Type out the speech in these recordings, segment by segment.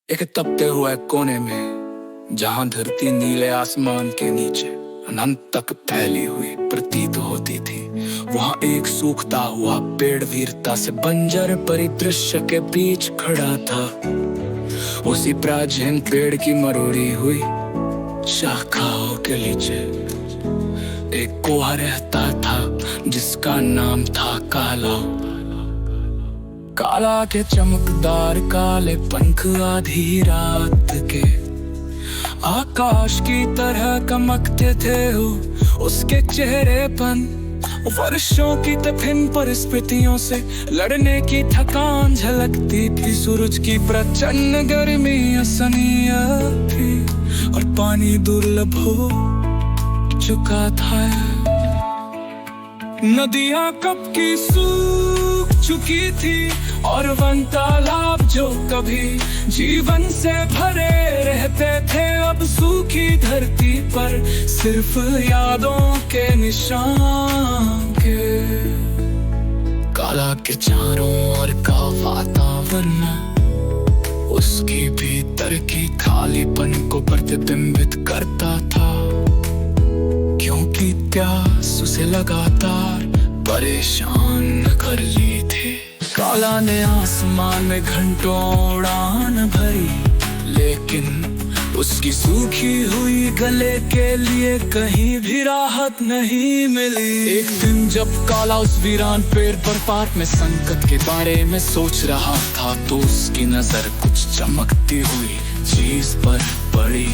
एक तपते हुए कोने में, जहां धरती नीले आसमान के नीचे अनंत तक फैली हुई प्रतीत होती थी, वहां एक सूखता हुआ पेड़ वीरता से बंजर परिदृश्य के बीच खड़ा था। उसी प्राचीन पेड़ की मरोड़ी हुई शाखाओं के नीचे एक कुआं रहता था, जिसका नाम था काला। काला के चमकदार काले पंख आधी रात के आकाश की तरह कमकते थे। उसके चेहरे पर वर्षों की तकलीफ परिस्थितियों से लड़ने की थकान झलकती थी। सूरज की प्रचंड गर्मी असहनीय थी और पानी दुर्लभ हो चुका था। नदियां कब की सूख चुकी थी और वन तालाब जो कभी जीवन से भरे रहते थे, अब सूखी धरती पर सिर्फ यादों के निशान के। काला के चारों ओर का वातावरण उसकी भीतर की खालीपन को प्रतिबिंबित करता था, क्योंकि प्यास उसे लगातार परेशान कर ली थी। काला ने आसमान में घंटों उड़ान भरी, लेकिन उसकी सूखी हुई गले के लिए कहीं भी राहत नहीं मिली। एक दिन जब काला उस वीरान पेड़ पर पार्क में संकट के बारे में सोच रहा था, तो उसकी नजर कुछ चमकती हुई चीज पर पड़ी।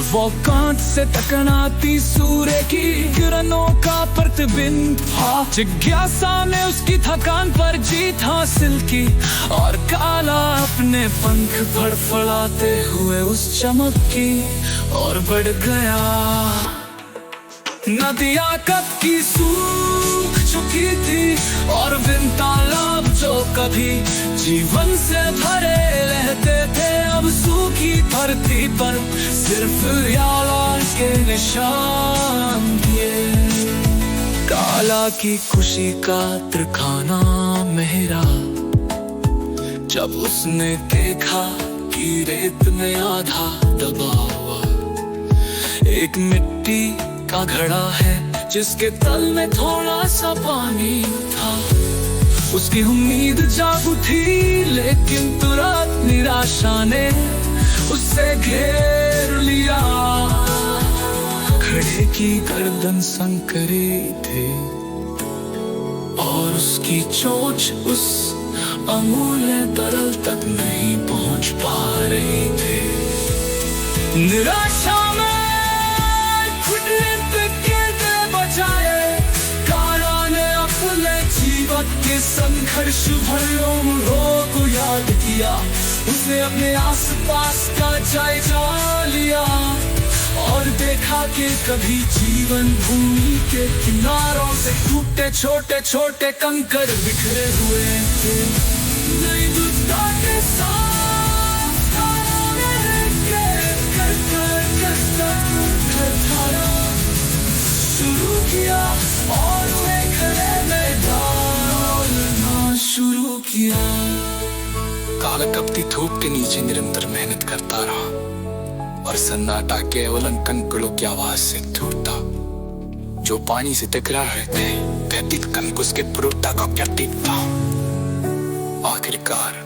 वो कांच से टकराती सूर्य की किरणों का प्रतिबिंब था। जिज्ञासा ने उसकी थकान पर जीत हासिल की और काला अपने पंख फड़फड़ाते हुए उस चमक की और बढ़ गया। नदियां कब की सूख चुकी थी और बिन तालाब जो कभी जीवन से भरे रहते थे, अब सूखी धरती पर सिर्फ याद के निशान दिए। काला की खुशी का तरखाना मेरा जब उसने देखा कि रेत में आधा दबा हुआ एक मिट्टी का घड़ा है, जिसके तल में थोड़ा सा पानी था। उसकी उम्मीद जागू थी, लेकिन तुरंत निराशा ने उससे घेर लिया। घड़े की गर्दन संकरी थी और उसकी चोंच उस अमूल्य तरल तक नहीं पहुंच पा रही थी। निराशा में के संघर्ष भरे मोड़ों को याद किया। उसने अपने आसपास का जायजा लिया और देखा कि कभी जीवन भूमि के किनारों से टूटे छोटे छोटे कंकर बिखरे हुए थे। नई दुष्टा के साथ शुरू किया और शुरू किया। काला तपती धूप के नीचे निरंतर मेहनत करता रहा और सन्नाटा केवल कंकड़ों की आवाज से टूटा, जो पानी से टकरा रहे थे। व्यतीत कन उसके पुरुषता का प्रतीक था। आखिरकार